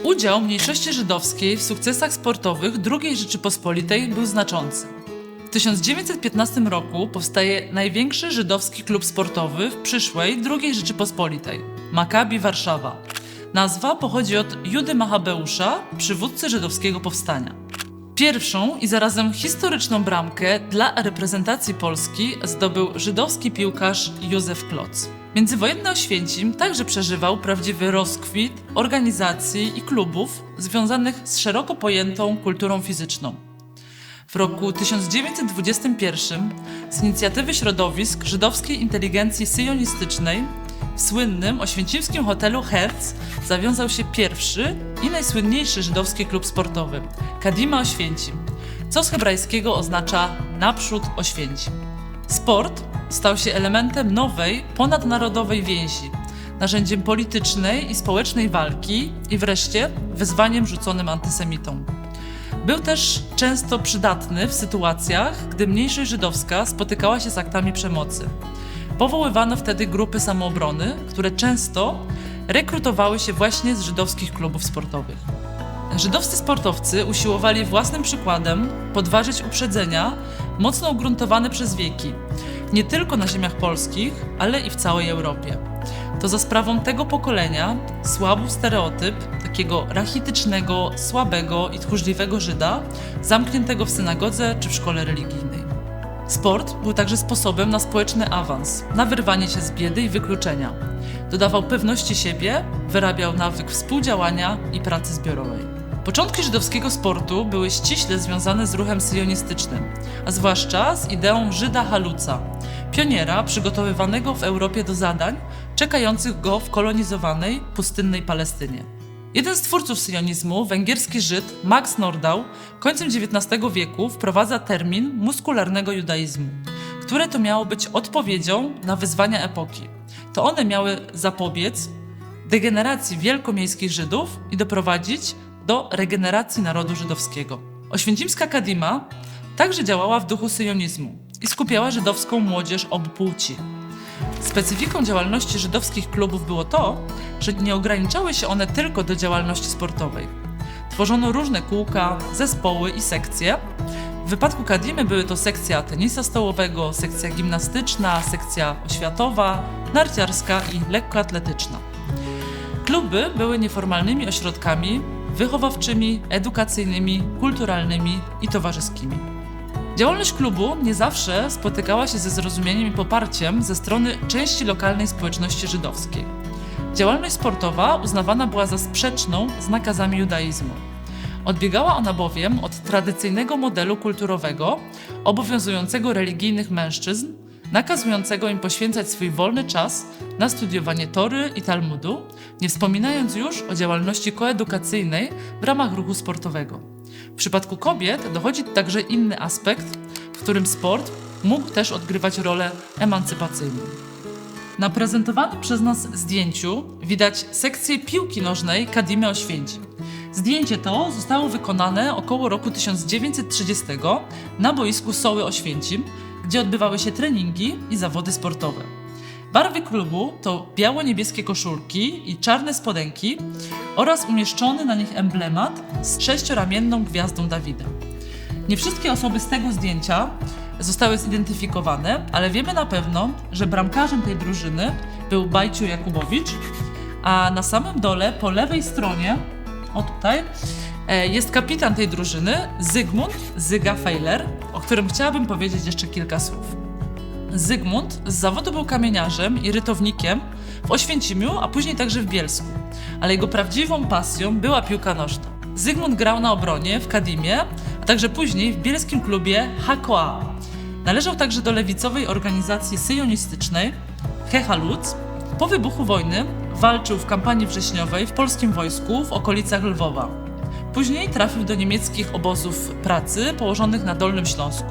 Udział mniejszości żydowskiej w sukcesach sportowych II Rzeczypospolitej był znaczący. W 1915 roku powstaje największy żydowski klub sportowy w przyszłej II Rzeczypospolitej – Maccabi Warszawa. Nazwa pochodzi od Judy Machabeusza, przywódcy żydowskiego powstania. Pierwszą i zarazem historyczną bramkę dla reprezentacji Polski zdobył żydowski piłkarz Józef Kloc. Międzywojenny Oświęcim także przeżywał prawdziwy rozkwit organizacji i klubów związanych z szeroko pojętą kulturą fizyczną. W roku 1921 z inicjatywy środowisk żydowskiej inteligencji syjonistycznej w słynnym oświęcimskim hotelu Herz zawiązał się pierwszy i najsłynniejszy żydowski klub sportowy – Kadima Oświęcim, co z hebrajskiego oznacza naprzód Oświęcim. Sport stał się elementem nowej, ponadnarodowej więzi, narzędziem politycznej i społecznej walki i wreszcie wyzwaniem rzuconym antysemitom. Był też często przydatny w sytuacjach, gdy mniejszość żydowska spotykała się z aktami przemocy. Powoływano wtedy grupy samoobrony, które często rekrutowały się właśnie z żydowskich klubów sportowych. Żydowscy sportowcy usiłowali własnym przykładem podważyć uprzedzenia mocno ugruntowane przez wieki, nie tylko na ziemiach polskich, ale i w całej Europie. To za sprawą tego pokolenia słabł stereotyp takiego rachitycznego, słabego i tchórzliwego Żyda, zamkniętego w synagodze czy w szkole religijnej. Sport był także sposobem na społeczny awans, na wyrwanie się z biedy i wykluczenia. Dodawał pewności siebie, wyrabiał nawyk współdziałania i pracy zbiorowej. Początki żydowskiego sportu były ściśle związane z ruchem syjonistycznym, a zwłaszcza z ideą Żyda Haluca, pioniera przygotowywanego w Europie do zadań czekających go w kolonizowanej, pustynnej Palestynie. Jeden z twórców syjonizmu, węgierski Żyd Max Nordau, końcem XIX wieku wprowadza termin muskularnego judaizmu, które to miało być odpowiedzią na wyzwania epoki. To one miały zapobiec degeneracji wielkomiejskich Żydów i doprowadzić do regeneracji narodu żydowskiego. Oświęcimska Kadima także działała w duchu syjonizmu i skupiała żydowską młodzież obu płci. Specyfiką działalności żydowskich klubów było to, że nie ograniczały się one tylko do działalności sportowej. Tworzono różne kółka, zespoły i sekcje. W wypadku Kadimy były to sekcja tenisa stołowego, sekcja gimnastyczna, sekcja oświatowa, narciarska i lekkoatletyczna. Kluby były nieformalnymi ośrodkami wychowawczymi, edukacyjnymi, kulturalnymi i towarzyskimi. Działalność klubu nie zawsze spotykała się ze zrozumieniem i poparciem ze strony części lokalnej społeczności żydowskiej. Działalność sportowa uznawana była za sprzeczną z nakazami judaizmu. Odbiegała ona bowiem od tradycyjnego modelu kulturowego obowiązującego religijnych mężczyzn, nakazującego im poświęcać swój wolny czas na studiowanie Tory i Talmudu, nie wspominając już o działalności koedukacyjnej w ramach ruchu sportowego. W przypadku kobiet dochodzi także inny aspekt, w którym sport mógł też odgrywać rolę emancypacyjną. Na prezentowanym przez nas zdjęciu widać sekcję piłki nożnej Kadimy Oświęcim. Zdjęcie to zostało wykonane około roku 1930 na boisku Soły Oświęcim, gdzie odbywały się treningi i zawody sportowe. Barwy klubu to biało-niebieskie koszulki i czarne spodenki oraz umieszczony na nich emblemat z 6-ramienną gwiazdą Dawida. Nie wszystkie osoby z tego zdjęcia zostały zidentyfikowane, ale wiemy na pewno, że bramkarzem tej drużyny był Bajciu Jakubowicz, a na samym dole, po lewej stronie, o tutaj, jest kapitan tej drużyny, Zygmunt Zyga Fejler, o którym chciałabym powiedzieć jeszcze kilka słów. Zygmunt z zawodu był kamieniarzem i rytownikiem w Oświęcimiu, a później także w Bielsku, ale jego prawdziwą pasją była piłka nożna. Zygmunt grał na obronie w Kadimie, a także później w bielskim klubie HaKoa. Należał także do lewicowej organizacji syjonistycznej He-Halutz. Po wybuchu wojny walczył w kampanii wrześniowej w polskim wojsku w okolicach Lwowa. Później trafił do niemieckich obozów pracy położonych na Dolnym Śląsku.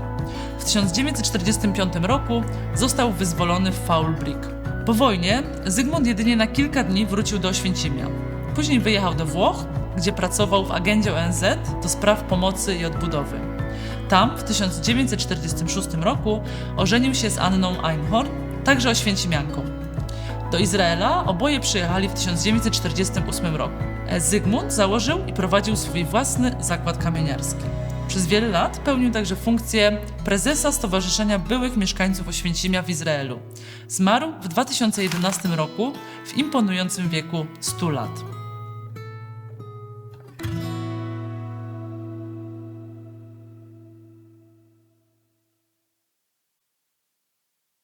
W 1945 roku został wyzwolony w Faulbrick. Po wojnie Zygmunt jedynie na kilka dni wrócił do Oświęcimia. Później wyjechał do Włoch, gdzie pracował w agendzie ONZ do spraw pomocy i odbudowy. Tam w 1946 roku ożenił się z Anną Einhorn, także oświęcimianką. Do Izraela oboje przyjechali w 1948 roku. Zygmunt założył i prowadził swój własny zakład kamieniarski. Przez wiele lat pełnił także funkcję prezesa Stowarzyszenia Byłych Mieszkańców Oświęcimia w Izraelu. Zmarł w 2011 roku w imponującym wieku 100 lat.